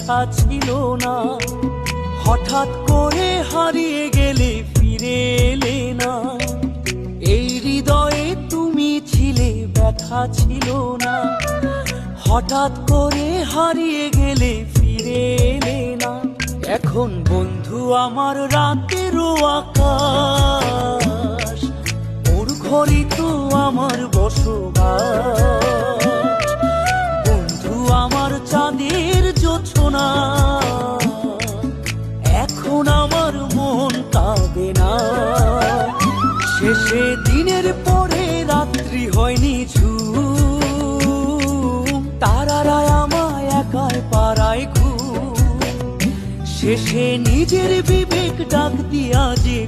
ব্যথা ছিল না। হঠাৎ করে হারিয়ে গেলে ফিরে এলে না, এই হৃদয়ে তুমি ছিলে ব্যথা ছিল না। হঠাৎ করে হারিয়ে গেলে ফিরে এলে না। এখন বন্ধু আমার রাতেরও আকাশ, ওর ঘরে তো আমার বসবাস। বন্ধু আমার চাঁদের জোছনা, এখন আমার মন কাঁদে না। শেষে দিনের পরে রাত্রি হয়নি ঝুম, তারারা আমায় একাই পাড়ায় ঘুম। শেষে নিজের বিবেক ডাক দিয়া যে